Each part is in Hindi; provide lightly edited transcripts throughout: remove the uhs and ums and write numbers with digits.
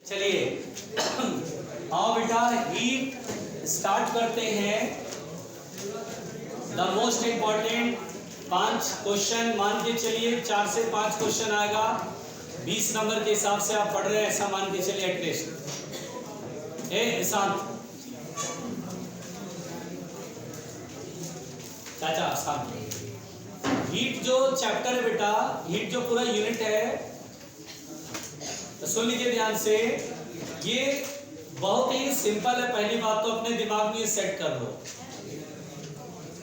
चलिए आओ बेटा हीट स्टार्ट करते हैं। द मोस्ट इंपॉर्टेंट 5 क्वेश्चन मान के चलिए, 4 से 5 क्वेश्चन आएगा 20 नंबर के हिसाब से आप पढ़ रहे हैं ऐसा मान के चलिए एटलीस्ट। ए शांत चाचा शांत। हीट जो चैप्टर है बेटा, हीट जो पूरा यूनिट है तो सुन लीजिए ध्यान से। ये बहुत ही सिंपल है, पहली बात तो अपने दिमाग में सेट कर लो,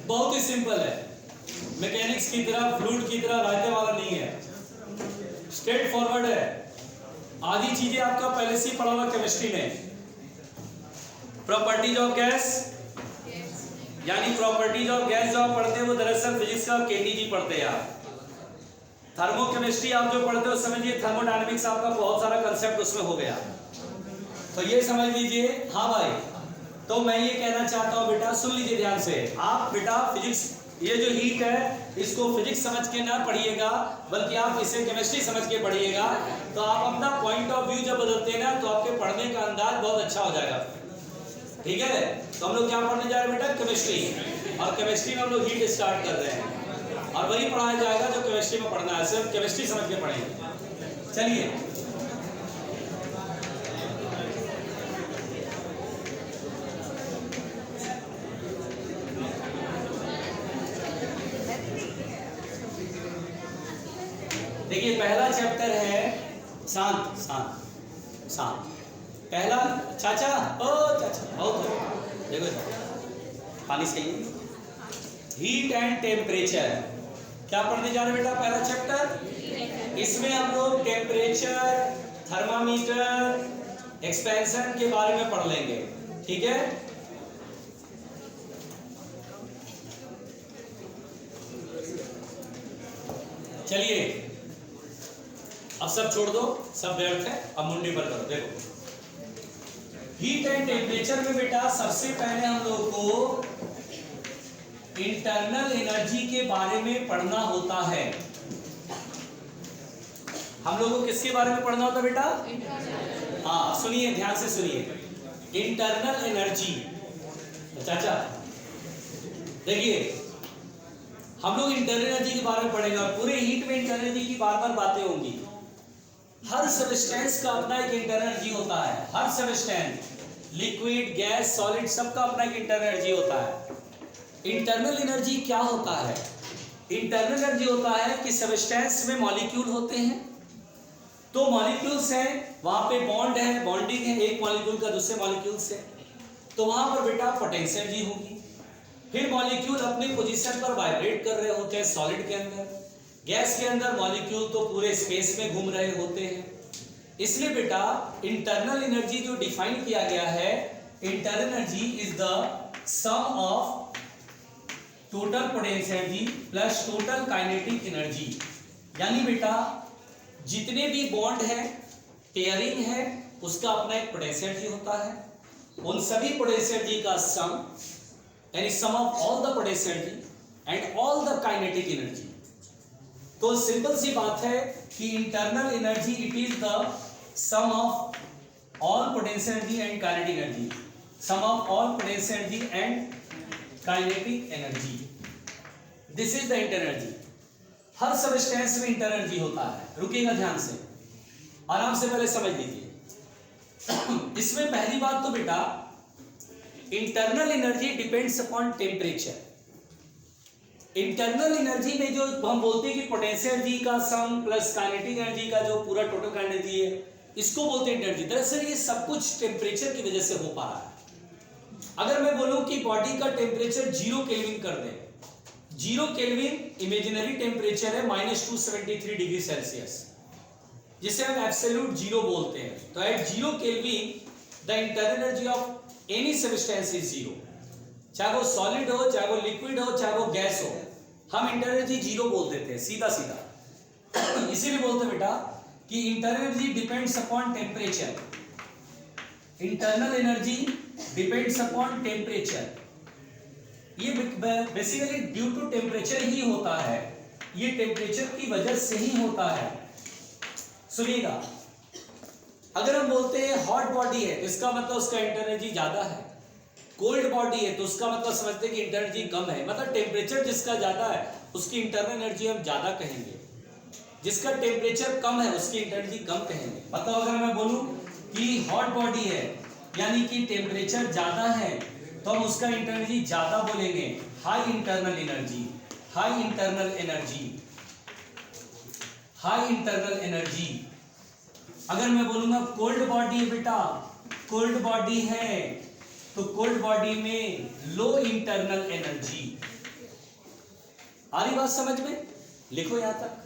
बहुत ही सिंपल है। मैकेनिक्स की तरह फ्लूइड की तरह रायते वाला नहीं है, स्ट्रेट फॉरवर्ड है। आधी चीजें आपका पहले से ही पढ़ा हुआ केमिस्ट्री में। प्रॉपर्टीज ऑफ गैस, यानी प्रॉपर्टीज ऑफ गैस जो आप पढ़ते हैं वो दरअसल फिजिक्स का केटीजी पढ़ते हैं आप। थर्मोकेमिस्ट्री आप जो पढ़ते हो समझिए थर्मोडायनेमिक्स आपका बहुत सारा कंसेप्ट उसमें हो गया, तो ये समझ लीजिए। हाँ भाई, तो मैं ये कहना चाहता हूँ बेटा सुन लीजिए ध्यान से। आप बेटा फिजिक्स, ये जो हीट है इसको फिजिक्स समझ के ना पढ़िएगा बल्कि आप इसे केमिस्ट्री समझ के पढ़िएगा, तो आप अपना पॉइंट ऑफ व्यू जब बदलते हैं ना तो आपके पढ़ने का अंदाज बहुत अच्छा हो जाएगा। ठीक है, तो हम लोग क्या पढ़ने जा रहे हैं बेटा? केमिस्ट्री। और केमिस्ट्री में हम लोग हीट स्टार्ट कर रहे हैं और वही पढ़ाया जाएगा जो केमिस्ट्री में पढ़ना है, सिर्फ केमिस्ट्री समझ के पढ़ेंगे। चलिए देखिए, पहला चैप्टर है शांत शांत शांत। पहला चाचा, ओ चाचा बहुत हो, देखो पानी से हीट एंड टेम्परेचर क्या पढ़ने जा रहे हैं बेटा? पहला चैप्टर। इसमें हम लोग टेम्परेचर, थर्मामीटर, एक्सपेंशन के बारे में पढ़ लेंगे। ठीक है, चलिए अब सब छोड़ दो, सब व्यर्थ है, अब मुंडी पर करो। देखो हीट एंड टेम्परेचर में बेटा सबसे पहले हम लोग को इंटरनल एनर्जी के बारे में पढ़ना होता है। हम लोगों को किसके बारे में पढ़ना होता है बेटा? हाँ सुनिए, ध्यान से सुनिए। इंटरनल एनर्जी चाचा देखिए, हम लोग इंटरनल एनर्जी के बारे में पढ़ेंगे और पूरे हीट में इंटरनल एनर्जी की बार बार बातें होंगी। हर सबस्टेंस का अपना एक इंटरनल एनर्जी होता है। हर सबस्टेंस, लिक्विड, गैस, सॉलिड, सबका अपना एक इंटरनल एनर्जी होता है। इंटरनल एनर्जी क्या होता है? इंटरनल एनर्जी होता है कि सबस्टेंस में मॉलिक्यूल होते हैं, तो मॉलिक्यूल्स हैं, वहां पे बॉन्ड है, बॉन्डिंग है एक मॉलिक्यूल का दूसरे मॉलिक्यूल से, तो वहां पर बेटा पोटेंशियल एनर्जी होगी। फिर मॉलिक्यूल अपनी पोजीशन पर वाइब्रेट कर रहे होते हैं सॉलिड के अंदर, गैस के अंदर मॉलिक्यूल तो पूरे स्पेस में घूम रहे होते हैं। इसलिए बेटा इंटरनल एनर्जी जो डिफाइन किया गया है, internal energy is the sum of total potential energy plus total kinetic energy. यानी बेटा जितने भी बॉन्ड है, पेयरिंग है, उसका अपना एक पोटेंशियल एनर्जी होता है। उन सभी पोटेंशियल एनर्जी का सम, यानी sum of all the potential energy and all the kinetic energy. तो सिंपल सी बात है कि internal energy it is the sum of all potential energy and kinetic energy, sum of all potential energy and kinetic energy, this is the internal energy. हर सबस्टेंस में इंटरनल एनर्जी होता है। रुकिएगा ध्यान से, आराम से पहले समझ लीजिए। इसमें पहली बात तो बेटा internal energy depends upon temperature. Internal energy में जो हम बोलते हैं कि पोटेंशियल एनर्जी का सम प्लस काइनेटिक एनर्जी का जो पूरा टोटल एनर्जी है, इसको बोलते हैं एनर्जी। दरअसल ये सब कुछ टेम्परेचर की वजह से हो पा रहा है। अगर मैं बोलूं कि बॉडी का टेम्परेचर 0 केल्विन कर दें, 0 केल्विन इमेजिनरी टेम्परेचर है -273 डिग्री सेल्सियस, जिसे हम एब्सोल्यूट जीरो बोलते हैं। तो at 0 kelvin the internal energy of any substance is 0, चाहे वो सॉलिड हो, चाहे वो लिक्विड हो, चाहे वो गैस हो, हम इंटरनल एनर्जी 0 बोल देते हैं सीधा सीधा। इसीलिए बोलते हैं बेटा कि internal energy depends upon temperature. Internal energy depends upon temperature. ये बेसिकली ड्यू टू टेम्परेचर ही होता है, ये टेम्परेचर की वजह से ही होता है। सुनिएगा, अगर हम बोलते हैं हॉट बॉडी है तो इसका मतलब उसका इंटरनल एनर्जी ज्यादा है, कोल्ड बॉडी है तो उसका मतलब समझते हैं कि इंटरनल एनर्जी कम है। मतलब टेम्परेचर जिसका ज्यादा है उसकी इंटरनल एनर्जी हम ज्यादा कहेंगे, जिसका टेम्परेचर कम है उसकी इंटरनल एनर्जी कम कहेंगे। मतलब अगर मैं बोलूं कि हॉट बॉडी है यानी कि टेम्परेचर ज्यादा है तो हम उसका इंटरनल एनर्जी ज्यादा बोलेंगे, high internal energy, high internal energy, high internal energy. अगर मैं बोलूंगा कोल्ड बॉडी है बेटा, कोल्ड बॉडी है तो कोल्ड बॉडी में लो इंटरनल एनर्जी। आ रही बात समझ में? लिखो यहां तक।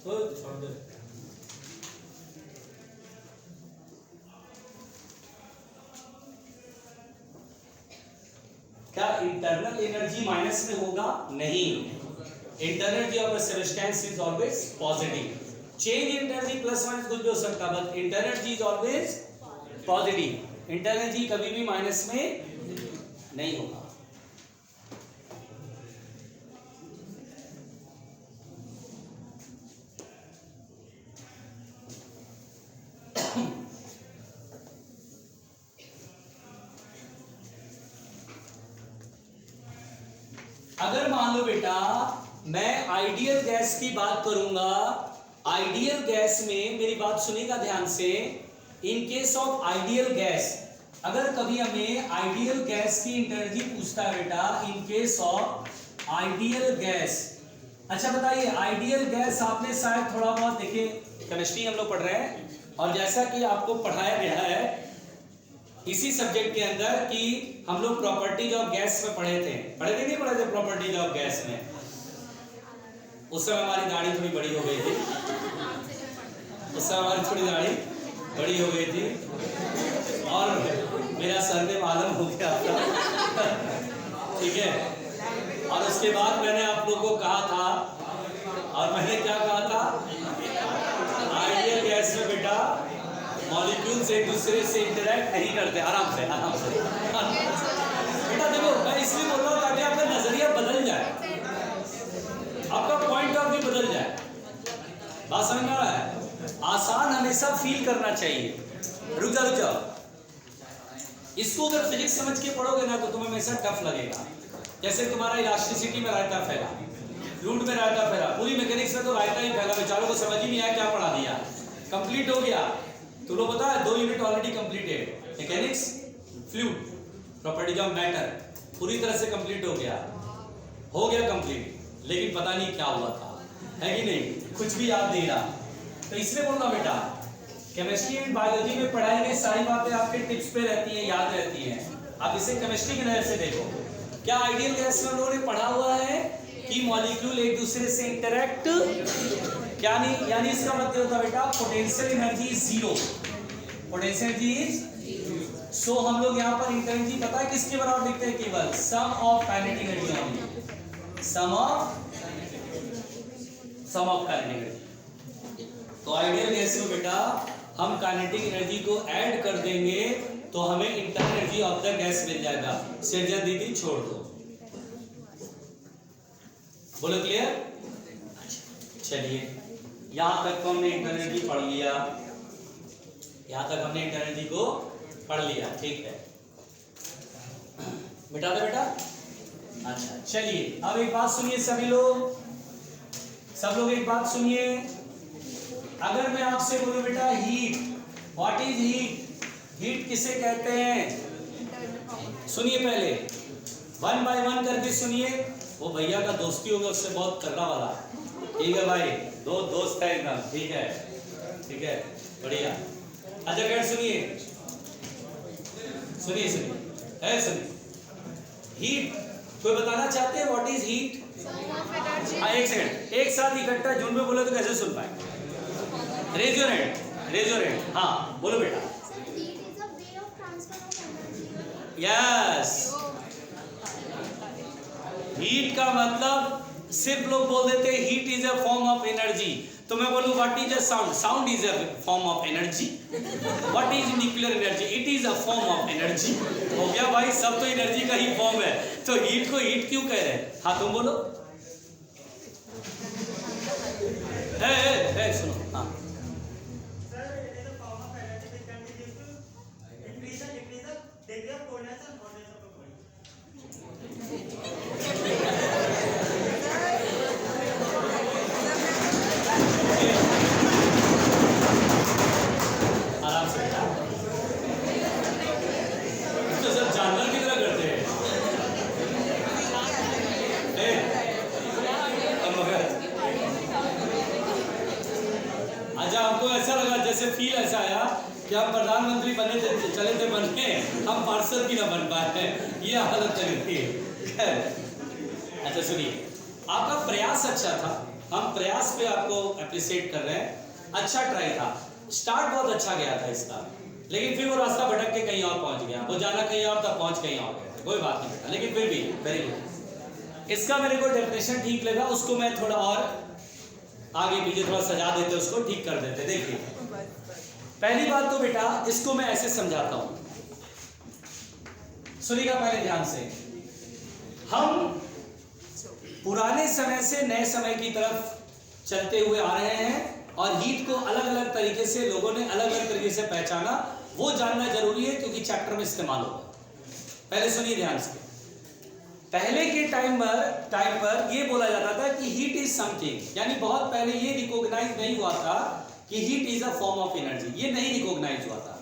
तो छोड़ दो। क्या इंटरनल एनर्जी माइनस में होगा? नहीं, internal energy of a substance is always positive. Change energy plus minus कुछ भी हो सकता है, but internal energy is always positive. Internal energy कभी भी माइनस में नहीं होगा। अगर मान लो बेटा मैं आइडियल गैस की बात करूंगा, आइडियल गैस में मेरी बात सुनिएगा ध्यान से। In case of ideal gas, अगर कभी हमें आइडियल गैस की एनर्जी पूछता है बेटा, in case of ideal gas. अच्छा बताइए, आइडियल गैस आपने शायद थोड़ा बहुत देखे, केमिस्ट्री हम लोग पढ़ रहे हैं और जैसा कि आपको पढ़ाया गया है इसी सब्जेक्ट के अंदर कि हम लोग प्रॉपर्टीज ऑफ गैस में पढ़े थे नहीं पढ़े थे प्रॉपर्टीज ऑफ गैस में। उस समय हमारी दाढ़ी थोड़ी बड़ी हो गई थी, उस समय हमारी थोड़ी दाढ़ी बड़ी हो गई थी और मेरा सरनेम आलम हो गया था ठीक है। और उसके बाद मैंने आप लोगों को कहा था, और मैंने क्या कहा था, आइडियल गैस में बेटा मॉलिक्यूल्स एक दूसरे से इंटरैक्ट नहीं करते। आराम से आराम से बेटा देखो, मैं इसलिए बोल रहा हूँ ताकि आपका नजरिया बदल जाए, आपका पॉइंट ऑफ व्यू बदल जाए। बात समझ में आ रहा है? आसान हमेशा फील करना चाहिए। रुक जाओ, इसको अगर फिजिक्स समझ के पढ़ोगे ना तो तुम्हें हमेशा टफ लगेगा। जैसे तुम्हारा इलास्टिसिटी में रायता फैला, फ्लूइड में रायता फैला, पूरी मैकेनिक्स में तो रायता ही फैला, बेचारों को समझ ही नहीं आया क्या पढ़ा दिया। कंप्लीट हो गया, तुम लोग पता है 2 unit already completed, mechanics, fluid, properties of matter पूरी तरह से कंप्लीट हो गया कंप्लीट, लेकिन पता नहीं क्या हुआ था, है कि नहीं, कुछ भी याद नहीं रहा। तो इसलिए बोल रहा बेटा, केमिस्ट्री एंड बायोलॉजी में पढ़ाई गई सारी बातें आपके टिप्स पे रहती हैं, याद रहती हैं। आप इसे केमिस्ट्री की नजर से देखो। क्या आइडियल गैस में लोगों ने पढ़ा हुआ है कि मॉलिक्यूल एक दूसरे से इंटरैक्ट, क्या नहीं, यानी इसका मतलब होता है बेटा potential energy zero, potential energy is. So हम लोग यहाँ पर इंटरनल एनर्जी पता है किसके बराबर लिखते हैं? केवल sum of kinetic energy only, sum of kinetic energy. तो आइडियल गैस में बेटा हम काइनेटिक एनर्जी को ऐड कर देंगे तो हमें internal energy of the gas मिल जाएगा। सिरजा दीदी छोड़ दो, बोलो क्लियर? चलिए यहां तक तो हमने इंटरनल एनर्जी पढ़ लिया, यहां तक हमने इंटरनल एनर्जी को पढ़ लिया, ठीक है बेटा दे बेटा। अच्छा चलिए अब एक बात सुनिए सभी लोग, सब लोग एक बात सुनिए। अगर मैं आपसे बोलूं बेटा heat, what is heat? Heat किसे कहते हैं? सुनिए पहले 1 बाय 1 करके सुनिए। वो भैया का दोस्ती होगा उससे बहुत करना वाला, ठीक है भाई, दो दोस्त है एकदम, ठीक है ठीक है बढ़िया। अच्छा कर सुनिए सुनिए सुनिए है सुनिए। हीट कोई बताना चाहते हैं व्हाट इज हीट? एक सेकंड, एक साथ इकट्ठा झुंड में बोले तो कैसे सुन पाए? रेज योर हैंड, हाँ बोलो बेटा। यस, हीट का मतलब सिर्फ लोग बोल देते हैं heat is a form of energy, तो मैं बोलूं what is a sound, sound is a form of energy, what is nuclear energy, it is a form of energy. हो गया भाई, सब तो एनर्जी का ही फॉर्म है, तो हीट को हीट क्यों कह रहे हैं? हाँ तुम बोलो। सुनो, हाँ आराम से, तो सब जानवर की तरह करते हैं। मगर अच्छा, हमको ऐसा लगा, जैसे फील ऐसा आया कि हम प्रधानमंत्री बने थे, चले थे बनने, हम पार्षद भी ना बन पाए, ये हालत लग रही है। अच्छा सुनिए, आपका प्रयास अच्छा था, हम प्रयास पे आपको अप्रिशिएट कर रहे हैं, अच्छा ट्राई था, स्टार्ट बहुत अच्छा गया था इसका, लेकिन फिर वो रास्ता भटक के कहीं और पहुंच गया, वो जाना कहीं और था, पहुंच कहीं और गए थे, कोई बात नहीं बेटा, लेकिन फिर भी वेरी गुड। इसका मेरे को डेफिनेशन ठीक लगा, उसको मैं थोड़ा और आगे पीछे थोड़ा सजा देते, उसको ठीक कर देते। देखिए पहली बात तो बेटा इसको मैं ऐसे समझाता हूं, सुनिएगा पहले ध्यान से। हम पुराने समय से नए समय की तरफ चलते हुए आ रहे हैं, और हीट को अलग अलग तरीके से लोगों ने अलग अलग तरीके से पहचाना, वो जानना जरूरी है क्योंकि चैप्टर में इस्तेमाल होगा। पहले सुनिए ध्यान से। पहले के टाइम पर ये बोला जाता था कि हीट इज समथिंग, यानी बहुत पहले ये रिकॉग्नाइज नहीं हुआ था कि heat is a form of energy, ये नहीं रिकॉग्नाइज हुआ था।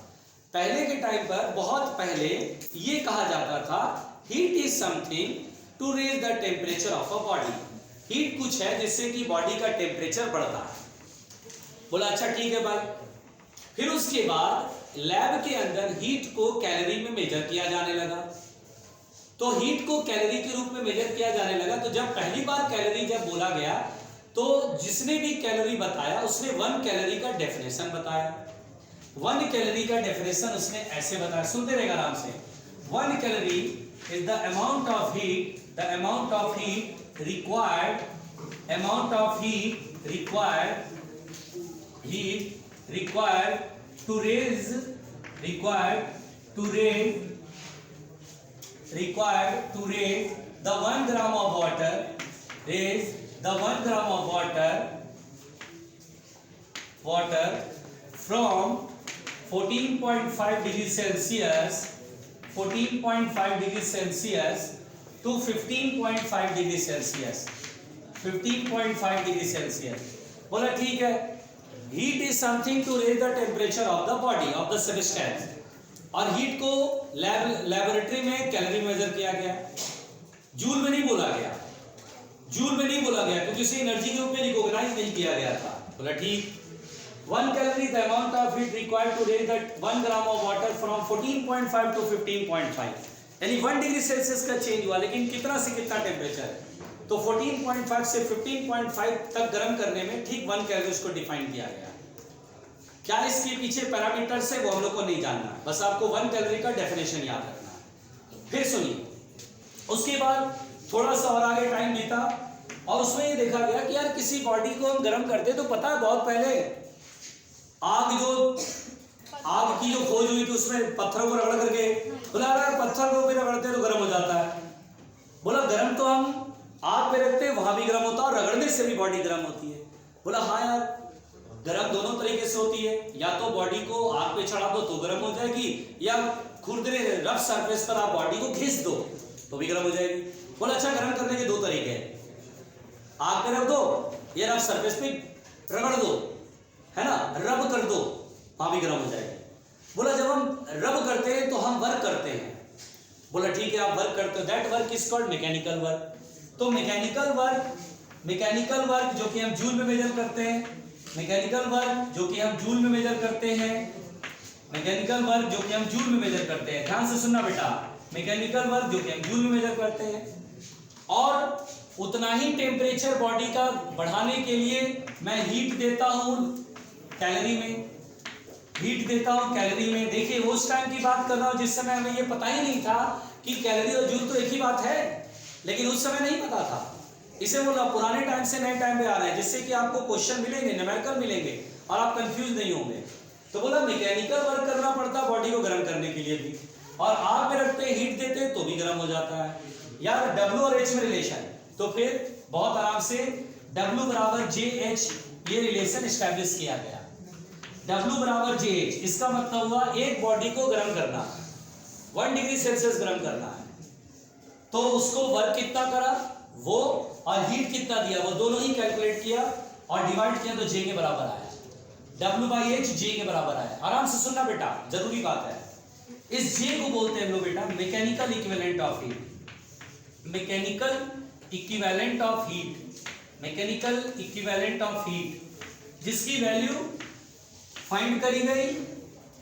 पहले के टाइम पर, बहुत पहले ये कहा जाता था heat is something to raise the temperature of a body, heat कुछ है जिससे कि बॉडी का टेम्परेचर बढ़ता है। बोला अच्छा ठीक है भाई। फिर उसके बाद लैब के अंदर हीट को कैलोरी में मेजर किया जाने लगा, तो हीट को कैलोरी के रूप में मेजर किया जाने लगा। तो जब पहली बार कैलोरी जब बोला गया, तो जिसने भी कैलोरी बताया उसने 1 कैलोरी का डेफिनेशन बताया। 1 कैलोरी का डेफिनेशन उसने ऐसे बताया, सुनते रहेगा आराम से। 1 calorie is the amount of heat, the amount of heat required, amount of heat required, heat required to raise the 1 gram of water, raise the 1 gram of water from 14.5 degrees Celsius, 14.5 degrees Celsius to 15.5 degrees Celsius, 15.5 degrees Celsius। बोला ठीक है, heat is something to raise the temperature of the body of the substance, और हीट को लैबोरेटरी में कैलोरी मेजर किया गया, जूल में नहीं बोला गया, जूल में नहीं बोला गया क्योंकि इसे एनर्जी के रूप में रिकॉग्नाइज नहीं किया गया था। बोला ठीक, 1 calorie the amount of heat required to raise the 1 gram of water from 14.5 to 15.5, यानी 1 डिग्री सेल्सियस का चेंज हुआ, लेकिन कितना से कितना टेम्परेचर, तो 14.5 से 15.5 तक गर्म करने में ठीक 1 कैलोरी उसको डिफाइन किया गया। क्या इसके पीछे पैरामीटर्स है वो हम लोग को नहीं जानना, बस आपको 1 कैलोरी का डेफिनेशन याद रखना है। फिर सुनिए, उसके बाद थोड़ा सा और आगे टाइम बीता, और उसमें ये देखा गया कि यार किसी बॉडी को हम गर्म करते तो पता है बहुत पहले आग की जो खोज हुई थी उसमें पत्थरों को रगड़ करके, बोला अगर पत्थर को भी रगड़ते तो गर्म हो जाता है। बोला गर्म तो हम आग पे रखते हैं वहां भी गर्म होता है, और रगड़ने से भी बॉडी गर्म होती है। बोला हाँ यार, गर्म दोनों तरीके से होती है, या तो बॉडी को आग पे चढ़ा दो तो गर्म हो जाएगी, या खुरदरे रफ सरफेस पर आप बॉडी को घिस दो तो भी गर्म हो जाएगी। बोला अच्छा, गर्म करने के 2 तरीके हैं, आग पे रख दो या रफ सरफेस पे रगड़ दो, है ना, रब कर दो, वहां भी गर्म हो जाएगी। बोला जब हम रब करते हैं तो हम वर्क करते हैं। बोला ठीक है, आप वर्क करते हो, that work is called mechanical work. तो मैकेनिकल वर्क जो कि हम जूल में मेजर करते हैं, मैकेनिकल वर्क जो कि हम जूल में मेजर करते हैं, मैकेनिकल वर्क जो कि हम जूल में मेजर करते हैं, ध्यान से सुनना बेटा, मैकेनिकल वर्क जो कि हम जूल में मेजर करते हैं, और उतना ही टेम्परेचर बॉडी का बढ़ाने के लिए मैं हीट देता हूं कैलोरी में, हीट देता हूँ कैलोरी में। देखिए उस टाइम की बात कर रहा हूँ जिस समय हमें ये पता ही नहीं था कि कैलोरी और जूल तो एक ही बात है, लेकिन उस समय नहीं पता था। इसे बोला पुराने टाइम से नए टाइम पे आ रहे हैं, जिससे कि आपको क्वेश्चन मिलेंगे, न्यूमेरिकल मिलेंगे और आप कंफ्यूज नहीं होंगे। तो बोला मैकेनिकल वर्क करना पड़ता बॉडी को गर्म करने के लिए भी, और आग में रखते हीट देते तो भी गर्म हो जाता है यार। W और H में रिलेशन, तो फिर बहुत आराम से W बराबर JH ये रिलेशन एस्टैब्लिश किया गया। W बराबर JH, इसका मतलब हुआ एक बॉडी को गर्म करना, 1 डिग्री सेल्सियस गर्म करना है, तो उसको वर्क कितना करा वो और हीट कितना दिया वो दोनों ही कैलकुलेट किया और डिवाइड किया तो J के बराबर आया। W/H J के बराबर आया। आराम से सुनना बेटा, जरूरी बात है। इस J को बोलते हैं हम लोग बेटा mechanical equivalent of heat. Mechanical equivalent of heat, mechanical equivalent of heat, जिसकी वैल्यू फाइंड करी गई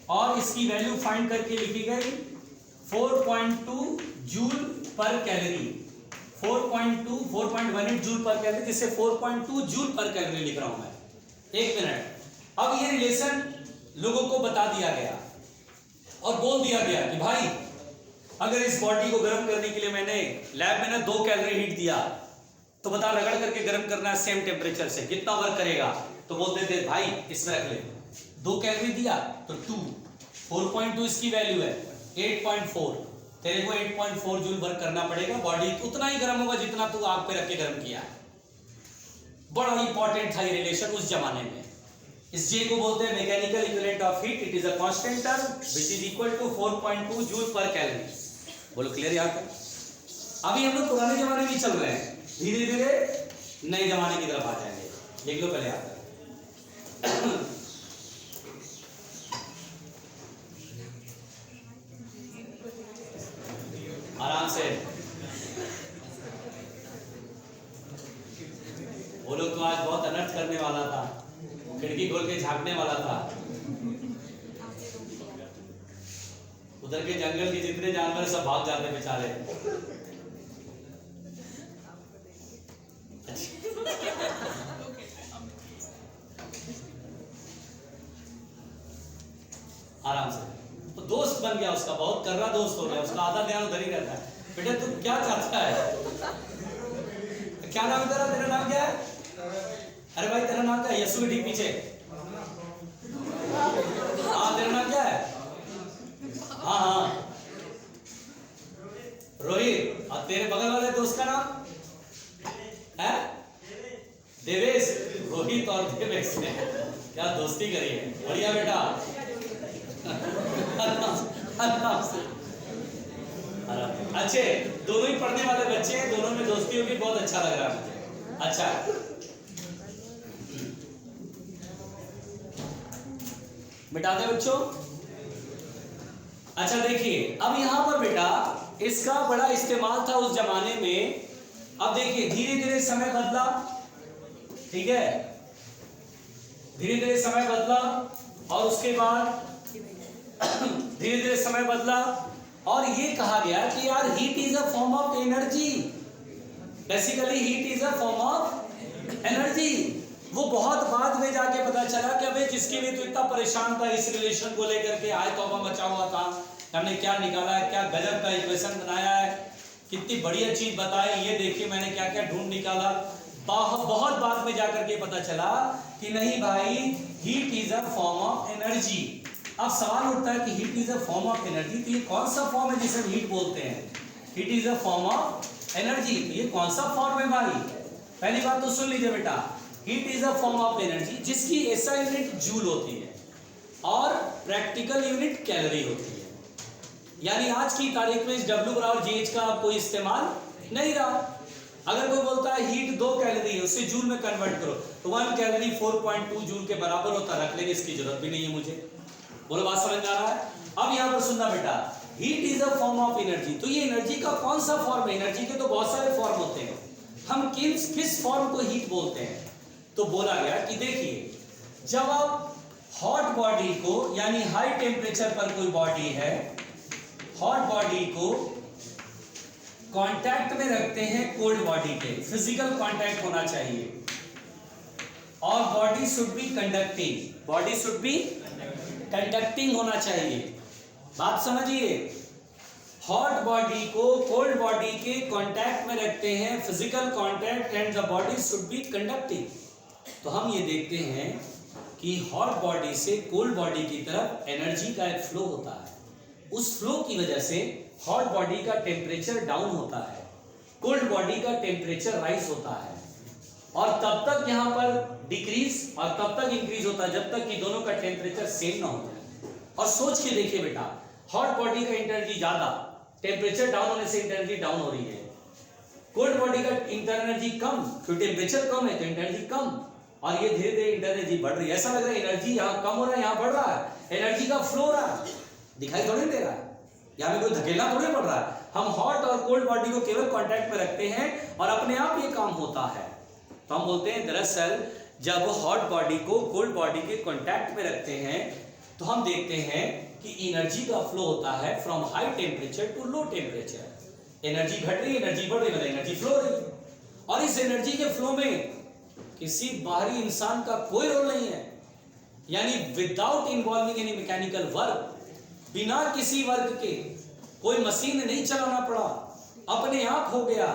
और इसकी वैल्यू फाइंड करके लिखी गई 4.2 joule per calorie, 4.18 joule per calorie, जिससे 4.2 जूल पर कैलोरी लिख रहा हूं मैं। एक मिनट, अब ये रिलेशन लोगों को बता दिया गया और बोल दिया गया कि भाई अगर इस बॉडी को गर्म करने के लिए मैंने लैब में ना 2 कैलोरी हीट दिया तो बता रगड़ करके गर्म करना है सेम टेम्परेचर से, कितना वर्क करेगा? तो बोलते थे भाई इसमें रख ले, 2 कैलोरी दिया तो 2, 4.2 इसकी वैल्यू है 8.4, तेरे को 8.4 जूल वर्क करना पड़ेगा, बॉडी उतना ही गर्म होगा जितना तू आग पे रख के गर्म किया। बड़ा इंपॉर्टेंट था ये रिलेशन उस जमाने में। इस J को बोलते हैं mechanical equivalent of heat. It is a constant term which is equal to 4.2 joule per calorie. बोलो क्लियर यहां तक? अभी हम लोग पुराने जमाने में चल रहे हैं, धीरे धीरे नए जमाने की तरफ आ जाएंगे। देख लो पहले आता है आराम से। वो लोग तो आज बहुत अनर्थ करने वाला था, खिड़की खोल के झांकने वाला था। उधर के जंगल के जितने जानवर सब भाग जाते बेचारे। आराम से। तो दोस्त बन गया उसका, बहुत कर्रा दोस्त हो गया उसका, आधा ध्यान उधर ही रहता है। बेटा तू क्या चाहता है? क्या नाम है तेरा? तेरा नाम क्या है? अरे भाई तेरा नाम क्या है? यशु के ठीक पीछे। हाँ तेरा नाम क्या है? हाँ हाँ रोहित। और तेरे बगल वाले दोस्त का नाम है? देवेश। रोहित और देवेश ने क्या दोस्ती करी है, बढ़िया बेटा। अच्छे दोनों ही पढ़ने वाले बच्चे हैं, दोनों में दोस्ती होगी, बहुत अच्छा लग रहा है मुझे। अच्छा मिटा दे बच्चों। अच्छा देखिए अब यहां पर बेटा इसका बड़ा इस्तेमाल था उस जमाने में। अब देखिए धीरे धीरे समय बदला, ठीक है, धीरे धीरे समय बदला और उसके बाद धीरे धीरे समय बदला और ये कहा गया कि यार heat is a form of energy. Basically heat is a form of energy. वो बहुत बाद में जाके पता चला कि अबे जिसके लिए तो इतना परेशान था इस रिलेशन को लेकर के, आय तौबा मचा हुआ था, हमने क्या निकाला है, क्या गजब का इक्वेशन बनाया है, कितनी बढ़िया चीज बताई, ये देखिए मैंने क्या क्या ढूंढ निकाला। बहुत बाद में जाकर के पता चला कि नहीं भाई heat is a form of energy. अब सवाल उठता है कि heat is a form of energy, तो ये कौन सा फॉर्म है जिसे हीट बोलते हैं? Heat is a form of energy, तो ये कौन सा फॉर्म है भाई? पहली बात तो सुन लीजिए बेटा, heat is a form of energy जिसकी एसआई यूनिट जूल होती है और प्रैक्टिकल यूनिट कैलोरी होती है। यानी आज की तारीख में इस W बराबर JH का कोई इस्तेमाल नहीं रहा। अगर कोई बोलता है हीट 2 कैलोरी है उसे जूल में कन्वर्ट करो तो 1 कैलोरी 4.2 जूल के बराबर होता, रख लेंगे, इसकी जरूरत भी नहीं है मुझे। बोलो बात समझ में आ रहा है? अब यहां पर सुनना बेटा, heat is a form of energy, तो ये एनर्जी का कौन सा फॉर्म है? एनर्जी के तो बहुत सारे फॉर्म होते हैं, हम किस फॉर्म को हीट बोलते हैं? तो बोला गया कि देखिए जब आप हॉट बॉडी को यानी हाई टेम्परेचर पर कोई बॉडी है, हॉट बॉडी को कांटेक्ट में रखते हैं कोल्ड बॉडी के, फिजिकल कांटेक्ट होना चाहिए और body should be conducting, body should be conducting होना चाहिए। बात समझिए, हॉट बॉडी को कोल्ड बॉडी के कांटेक्ट में रखते हैं, physical contact, and the body should be conducting. तो हम ये देखते हैं कि हॉट बॉडी से कोल्ड बॉडी की तरफ एनर्जी का एक फ्लो होता है। उस फ्लो की वजह से हॉट बॉडी का टेम्परेचर डाउन होता है, कोल्ड बॉडी का टेम्परेचर राइज होता है, और तब तक यहाँ पर डिक्रीज और तब तक इंक्रीज होता है जब तक कि दोनों का टेम्परेचर सेम ना हो जाए। और सोच के देखिए बेटा, हॉट बॉडी का एनर्जी ज्यादा, टेम्परेचर डाउन होने से एनर्जी डाउन हो रही है। कोल्ड बॉडी का इंटर एनर्जी कम, क्योंकि टेम्परेचर कम है तो एनर्जी कम, और ये धीरे धीरे इंटर एनर्जी बढ़ रही है। ऐसा लग रहा है एनर्जी यहाँ कम हो रहा है, यहाँ बढ़ रहा है, एनर्जी का फ्लो हो रहा है, दिखाई थोड़ी दे रहा है, यहाँ में कोई धकेलना थोड़ी पड़ रहा है। हम हॉट और कोल्ड बॉडी को केवल कांटेक्ट में रखते हैं और अपने आप ये काम होता है। तो हम बोलते हैं दरअसल जब हॉट बॉडी को कोल्ड बॉडी के कांटेक्ट में रखते हैं तो हम देखते हैं कि एनर्जी का फ्लो होता है from high temperature to low temperature. Energy घट रही है, एनर्जी बढ़ रही है, एनर्जी फ्लो हो रही है, और इस एनर्जी के फ्लो में किसी बाहरी इंसान का कोई रोल नहीं है, यानी without involving any mechanical work, बिना किसी वर्क के, कोई मशीन नहीं चलाना पड़ा, अपने आप हो गया।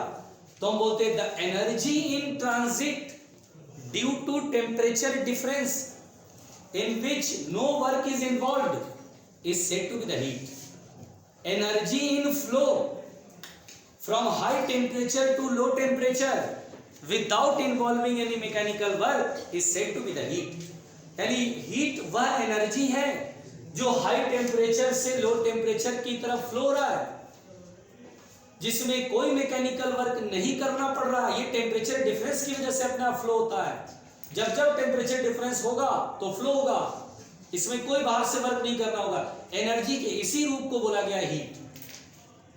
तो हम बोलते हैं the energy in transit due to temperature difference in which no work is involved is said to be the heat. Energy in flow from high temperature to low temperature without involving any mechanical work is said to be the heat. यानी हीट वह एनर्जी है जो हाई टेम्परेचर से लो टेम्परेचर की तरफ फ्लो हो रहा है, जिसमें कोई मैकेनिकल वर्क नहीं करना पड़ रहा। ये टेम्परेचर डिफरेंस की वजह से अपने आप फ्लो होता है। जब जब टेम्परेचर डिफरेंस होगा तो फ्लो होगा, इसमें कोई बाहर से वर्क नहीं करना होगा। एनर्जी के इसी रूप को बोला गया heat.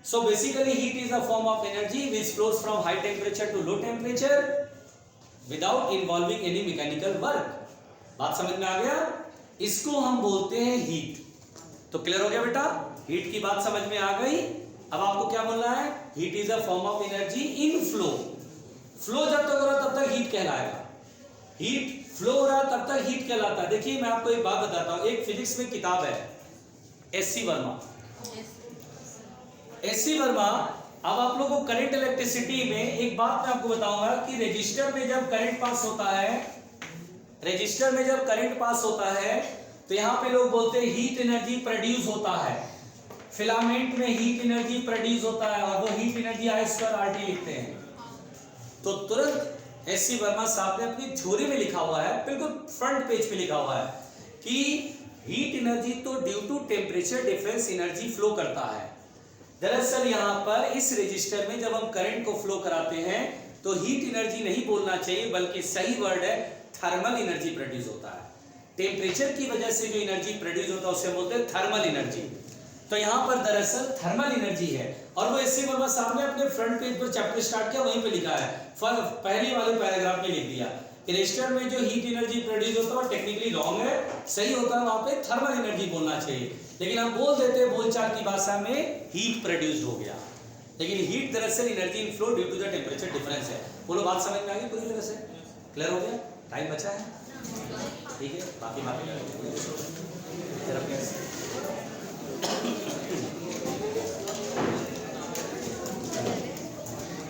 So basically heat is a form of energy which flows from high temperature to low temperature without involving any mechanical work. बात समझ में आ गया? इसको हम बोलते हैं हीट। तो क्लियर हो गया बेटा? हीट की बात समझ में आ गई। अब आपको क्या बोलना है? Heat is a form of energy in flow. Flow जब तक हो रहा तब तक हीट कहलाएगा। हीट फ्लो हो रहा तब तक हीट कहलाता है। देखिए मैं आपको एक बात बताता हूं, एक फिजिक्स में किताब है एससी वर्मा। एससी वर्मा, अब आप लोगों को करंट इलेक्ट्रिसिटी में एक बात मैं आपको बताऊंगा कि रजिस्टर में जब करंट पास होता है, रजिस्टर में जब करंट पास होता है तो यहां पे लोग बोलते हैं हीट एनर्जी प्रोड्यूस होता है। फिलामेंट में हीट एनर्जी प्रोड्यूस होता है और वो हीट एनर्जी I²RT लिखते हैं। तो तुरंत एससी वर्मा साहब ने अपनी थ्योरी में लिखा हुआ है, बिल्कुल फ्रंट पेज पे लिखा हुआ है कि हीट एनर्जी तो due to temperature difference energy flow करता है। दरअसल यहाँ पर इस रजिस्टर में जब हम करंट को फ्लो कराते हैं तो हीट एनर्जी नहीं बोलना चाहिए, बल्कि सही वर्ड है थर्मल एनर्जी प्रोड्यूस होता है। टेम्परेचर की वजह से जो एनर्जी प्रोड्यूस होता है उसे बोलते हैं थर्मल एनर्जी। तो यहाँ पर दरअसल थर्मल एनर्जी है, और वो एससी वर्मा साहब ने अपने फ्रंट पेज पर चैप्टर स्टार्ट किया, वहीं पे लिखा है, पहले वाले पैराग्राफ में लिख दिया कि रजिस्टर में जो हीट एनर्जी प्रोड्यूस होता है वो टेक्निकली रॉन्ग है, सही होता है वहां पे थर्मल एनर्जी बोलना चाहिए। लेकिन हम बोल देते हैं बोलचाल की भाषा में हीट प्रोड्यूस्ड हो गया, लेकिन हीट दरअसल energy in flow due to the temperature difference है। बोलो बात समझ में आ गई पूरी तरह से? क्लियर हो गया? टाइम बचा है? ठीक है, बाकी बातें